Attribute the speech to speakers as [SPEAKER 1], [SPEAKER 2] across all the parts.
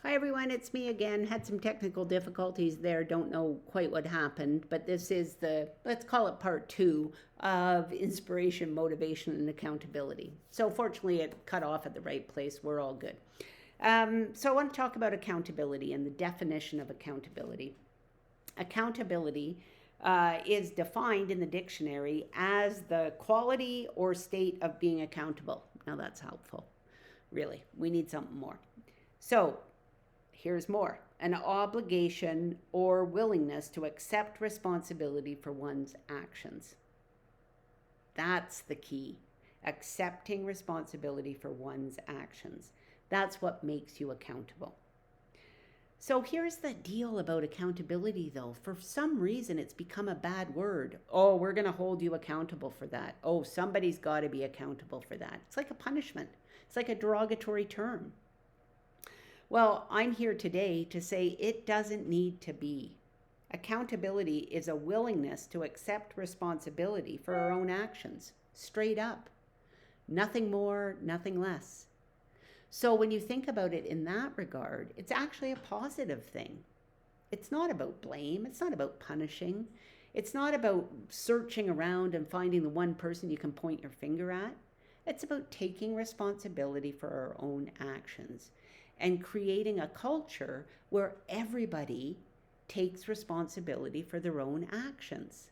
[SPEAKER 1] Hi everyone, it's me again. Had some technical difficulties there. Don't know quite what happened, but this is let's call it part two of inspiration, motivation, and accountability. So fortunately, it cut off at the right place. We're all good. So I want to talk about accountability and the definition of accountability. Accountability is defined in the dictionary as the quality or state of being accountable. Now that's helpful. Really, we need something more. So here's more: an obligation or willingness to accept responsibility for one's actions. That's the key. Accepting responsibility for one's actions. That's what makes you accountable. So here's the deal about accountability, though. For some reason, it's become a bad word. Oh, we're going to hold you accountable for that. Oh, somebody's got to be accountable for that. It's like a punishment. It's like a derogatory term. Well, I'm here today to say it doesn't need to be. Accountability is a willingness to accept responsibility for our own actions, straight up. Nothing more, nothing less. So when you think about it in that regard, it's actually a positive thing. It's not about blame. It's not about punishing. It's not about searching around and finding the one person you can point your finger at. It's about taking responsibility for our own actions and creating a culture where everybody takes responsibility for their own actions.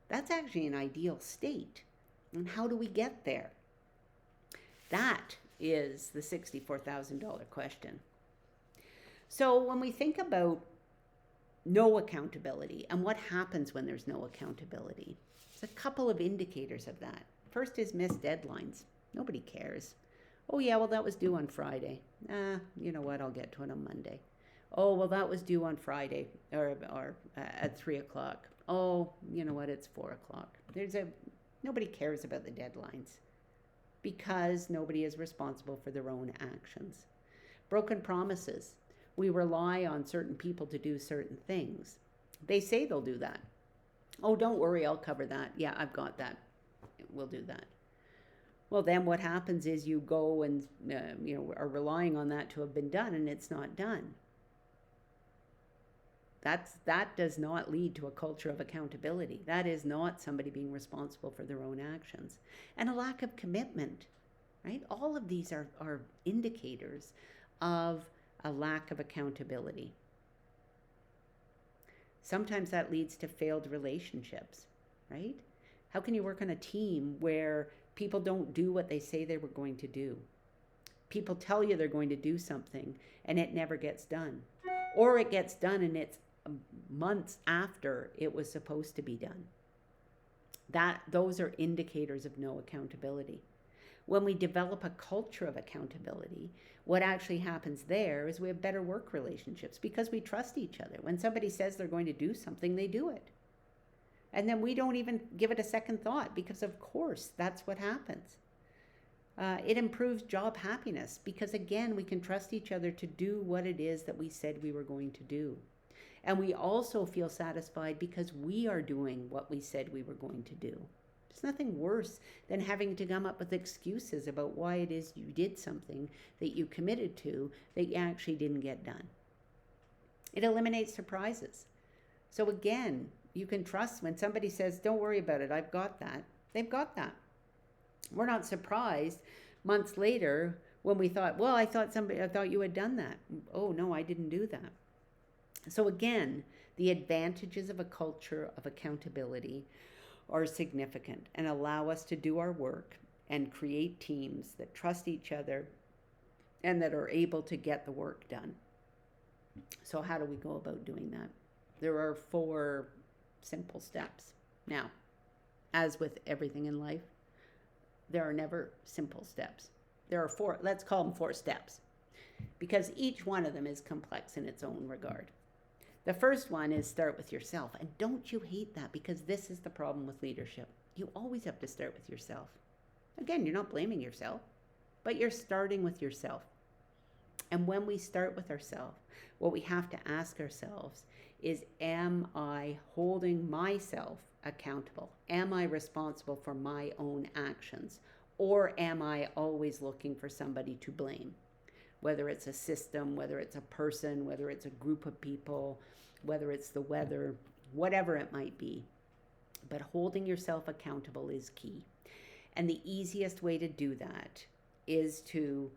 [SPEAKER 1] That's actually an ideal state. And how do we get there? That is the $64,000 question. So when we think about no accountability and what happens when there's no accountability, there's a couple of indicators of that. First is missed deadlines. Nobody cares. Oh yeah, well that was due on Friday. You know what, I'll get to it on Monday. Oh, well that was due on Friday or at 3 o'clock. Oh, you know what, it's 4 o'clock. Nobody cares about the deadlines because nobody is responsible for their own actions. Broken promises. We rely on certain people to do certain things. They say they'll do that. Oh, don't worry, I'll cover that. Yeah, I've got that. We'll do that. Well, then what happens is you go and are relying on that to have been done, and it's not done. That does not lead to a culture of accountability. That is not somebody being responsible for their own actions. And a lack of commitment, right? All of these are indicators of a lack of accountability. Sometimes that leads to failed relationships, right? How can you work on a team where people don't do what they say they were going to do? People tell you they're going to do something and it never gets done. Or it gets done and it's months after it was supposed to be done. Those are indicators of no accountability. When we develop a culture of accountability, what actually happens there is we have better work relationships because we trust each other. When somebody says they're going to do something, they do it. And then we don't even give it a second thought because, of course, that's what happens. It improves job happiness because, again, we can trust each other to do what it is that we said we were going to do. And we also feel satisfied because we are doing what we said we were going to do. There's nothing worse than having to come up with excuses about why it is you did something that you committed to that you actually didn't get done. It eliminates surprises. So again, you can trust when somebody says, don't worry about it, I've got that. They've got that. We're not surprised months later when we thought, well, I thought you had done that. Oh, no, I didn't do that. So again, the advantages of a culture of accountability are significant and allow us to do our work and create teams that trust each other and that are able to get the work done. So how do we go about doing that? There are 4 simple steps. Now, as with everything in life, there are never simple steps. There are 4, let's call them 4 steps, because each one of them is complex in its own regard. The first one is start with yourself. And don't you hate that? Because this is the problem with leadership. You always have to start with yourself. Again, you're not blaming yourself, but you're starting with yourself. And when we start with ourselves, what we have to ask ourselves is, am I holding myself accountable? Am I responsible for my own actions? Or am I always looking for somebody to blame? whether it's a system, whether it's a person, whether it's a group of people, whether it's the weather, whatever it might be. But holding yourself accountable is key. And the easiest way to do that is to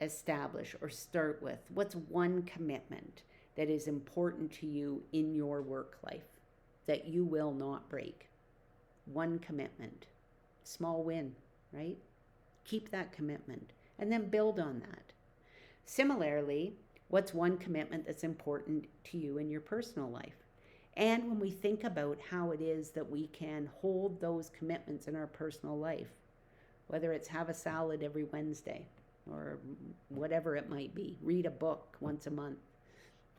[SPEAKER 1] establish or start with what's one commitment that is important to you in your work life that you will not break. One commitment, small win, right? Keep that commitment and then build on that. Similarly, what's one commitment that's important to you in your personal life? And when we think about how it is that we can hold those commitments in our personal life, whether it's have a salad every Wednesday or whatever it might be, read a book once a month,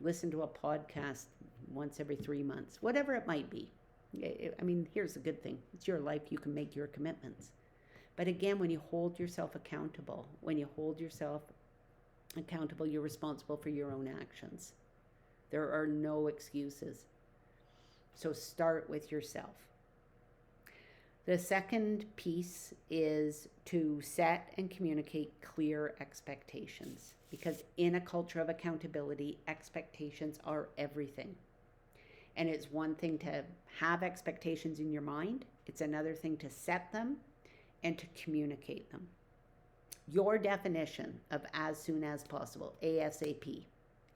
[SPEAKER 1] listen to a podcast once every 3 months, whatever it might be. I mean, here's the good thing. It's your life. You can make your commitments. But again, when you hold yourself accountable, you're responsible for your own actions. There are no excuses. So start with yourself. The second piece is to set and communicate clear expectations, because in a culture of accountability, expectations are everything. And it's one thing to have expectations in your mind. It's another thing to set them and to communicate them. Your definition of as soon as possible, ASAP,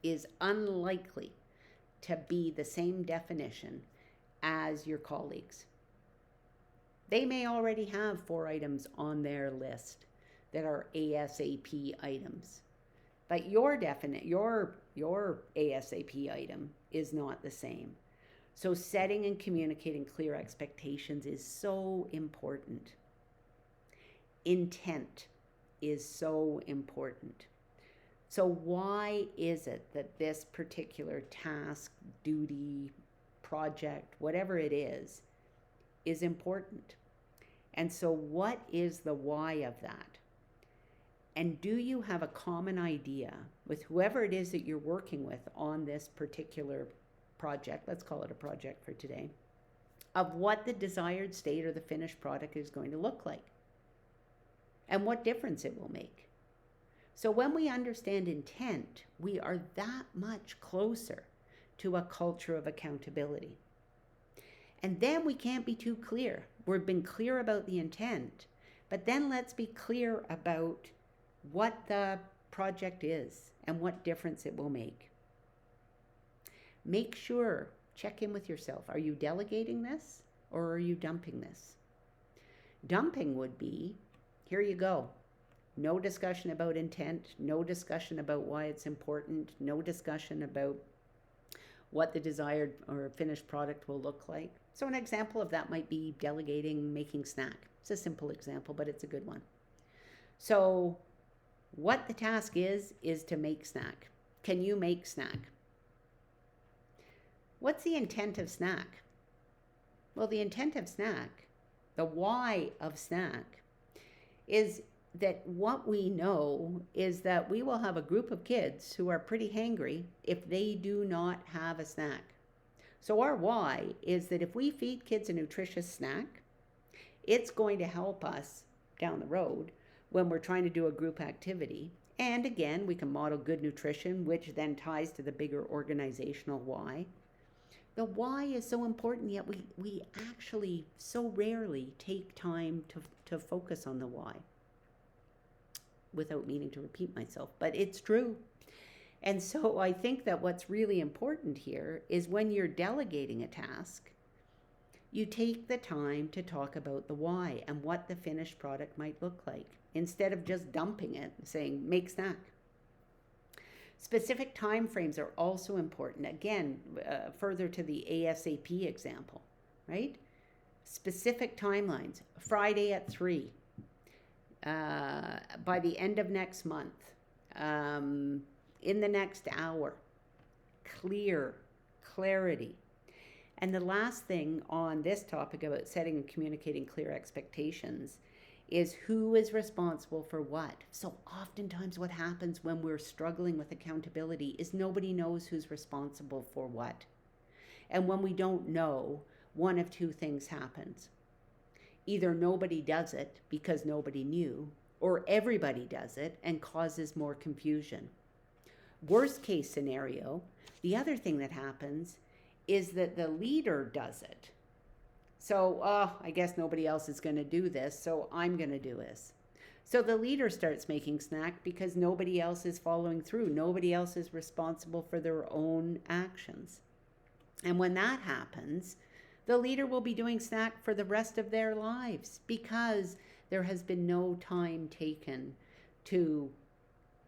[SPEAKER 1] is unlikely to be the same definition as your colleagues. They may already have 4 items on their list that are ASAP items. But your ASAP item is not the same. So setting and communicating clear expectations is so important. Intent is so important. So why is it that this particular task, duty, project, whatever it is important? And so what is the why of that? And do you have a common idea with whoever it is that you're working with on this particular project, let's call it a project for today, of what the desired state or the finished product is going to look like and what difference it will make? So when we understand intent, we are that much closer to a culture of accountability. And then we can't be too clear. We've been clear about the intent, but then let's be clear about what the project is and what difference it will make. Make sure, check in with yourself. Are you delegating this or are you dumping this? Dumping would be, here you go. No discussion about intent, no discussion about why it's important, no discussion about what the desired or finished product will look like. So an example of that might be delegating making snack. It's a simple example, but it's a good one. So what the task is to make snack. Can you make snack? What's the intent of snack? Well, the intent of snack, the why of snack, is that what we know is that we will have a group of kids who are pretty hangry if they do not have a snack. So our why is that if we feed kids a nutritious snack, it's going to help us down the road when we're trying to do a group activity. And again, we can model good nutrition, which then ties to the bigger organizational why. The why is so important, yet we actually so rarely take time to focus on the why, without meaning to repeat myself, but it's true. And so I think that what's really important here is when you're delegating a task, you take the time to talk about the why and what the finished product might look like, instead of just dumping it and saying, make snack. Specific time frames are also important. Again, further to the ASAP example, right? Specific timelines, Friday at 3, by the end of next month, in the next hour, clarity. And the last thing on this topic about setting and communicating clear expectations is who is responsible for what. So oftentimes what happens when we're struggling with accountability is nobody knows who's responsible for what. And when we don't know, one of two things happens. Either nobody does it because nobody knew, or everybody does it and causes more confusion. Worst case scenario, the other thing that happens is that the leader does it. So, I guess nobody else is going to do this, so I'm going to do this. So the leader starts making snack because nobody else is following through. Nobody else is responsible for their own actions. And when that happens, the leader will be doing snack for the rest of their lives because there has been no time taken to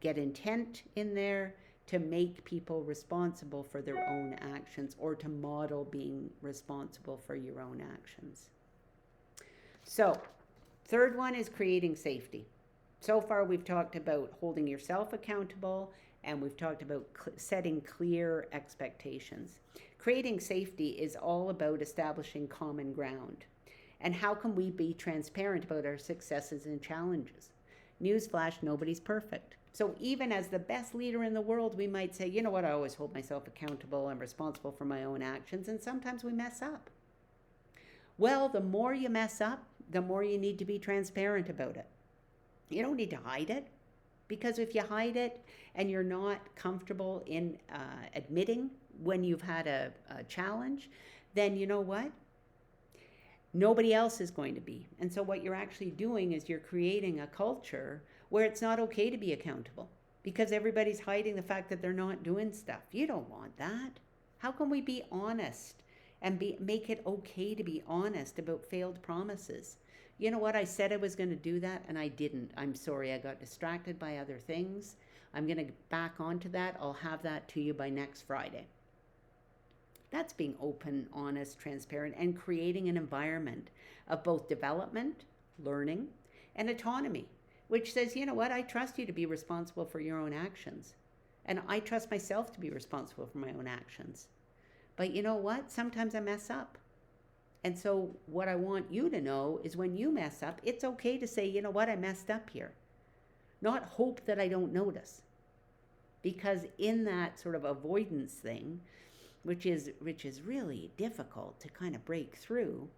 [SPEAKER 1] get intent in there, to make people responsible for their own actions, or to model being responsible for your own actions. So, third one is creating safety. So far, we've talked about holding yourself accountable, and we've talked about setting clear expectations. Creating safety is all about establishing common ground. And how can we be transparent about our successes and challenges? Newsflash, nobody's perfect. So even as the best leader in the world, we might say, you know what, I always hold myself accountable. I'm responsible for my own actions, and sometimes we mess up. Well, the more you mess up, the more you need to be transparent about it. You don't need to hide it, because if you hide it and you're not comfortable in admitting when you've had a challenge, then you know what? Nobody else is going to be. And so what you're actually doing is you're creating a culture where it's not okay to be accountable because everybody's hiding the fact that they're not doing stuff. You don't want that. How can we be honest and make it okay to be honest about failed promises? You know what? I said I was going to do that and I didn't. I'm sorry. I got distracted by other things. I'm going to get back onto that. I'll have that to you by next Friday. That's being open, honest, transparent, and creating an environment of both development, learning, and autonomy, which says, you know what, I trust you to be responsible for your own actions. And I trust myself to be responsible for my own actions. But you know what? Sometimes I mess up. And so what I want you to know is when you mess up, it's okay to say, you know what, I messed up here. Not hope that I don't notice. Because in that sort of avoidance thing, which is really difficult to kind of break through,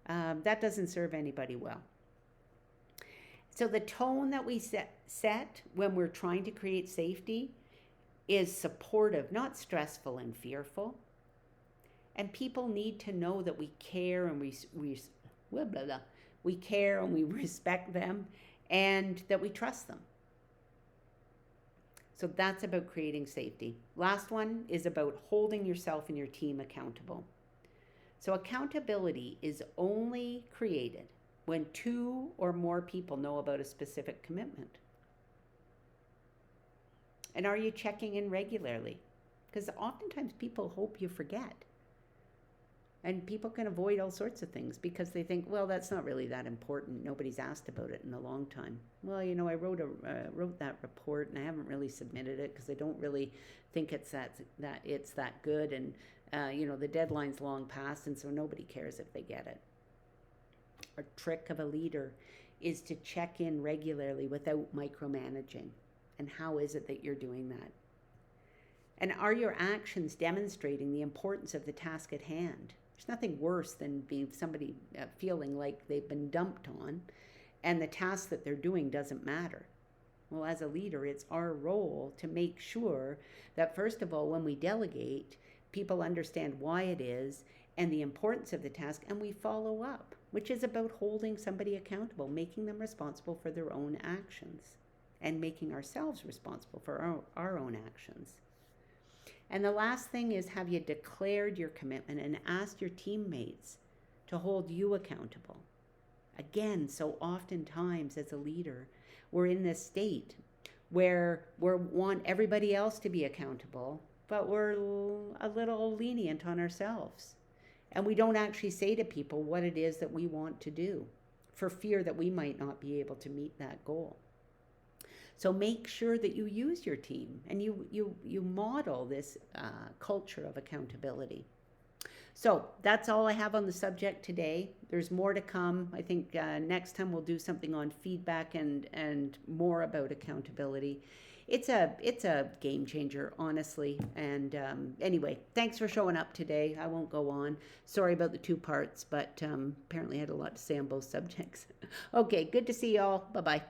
[SPEAKER 1] that doesn't serve anybody well. So the tone that we set when we're trying to create safety is supportive, not stressful and fearful. And people need to know that we care and we care and we respect them and that we trust them. So that's about creating safety. Last one is about holding yourself and your team accountable. So accountability is only created when 2 or more people know about a specific commitment. And are you checking in regularly? Because oftentimes people hope you forget. And people can avoid all sorts of things because they think, well, that's not really that important. Nobody's asked about it in a long time. Well, you know, I wrote that report and I haven't really submitted it because I don't really think it's that good. And, you know, the deadline's long past, and so nobody cares if they get it. A trick of a leader is to check in regularly without micromanaging. And how is it that you're doing that? And are your actions demonstrating the importance of the task at hand? There's nothing worse than being somebody feeling like they've been dumped on and the task that they're doing doesn't matter. Well, as a leader, it's our role to make sure that, first of all, when we delegate, people understand why it is and the importance of the task, and we follow up, which is about holding somebody accountable, making them responsible for their own actions, and making ourselves responsible for our own actions. And the last thing is, have you declared your commitment and asked your teammates to hold you accountable? Again, so oftentimes as a leader, we're in this state where we want everybody else to be accountable, but we're a little lenient on ourselves. And we don't actually say to people what it is that we want to do for fear that we might not be able to meet that goal. So make sure that you use your team and you model this culture of accountability. So that's all I have on the subject today. There's more to come. I think next time we'll do something on feedback and more about accountability. It's a game changer, honestly. And anyway, thanks for showing up today. I won't go on. Sorry about the 2 parts, but apparently I had a lot to say on both subjects. Okay, good to see y'all. Bye-bye.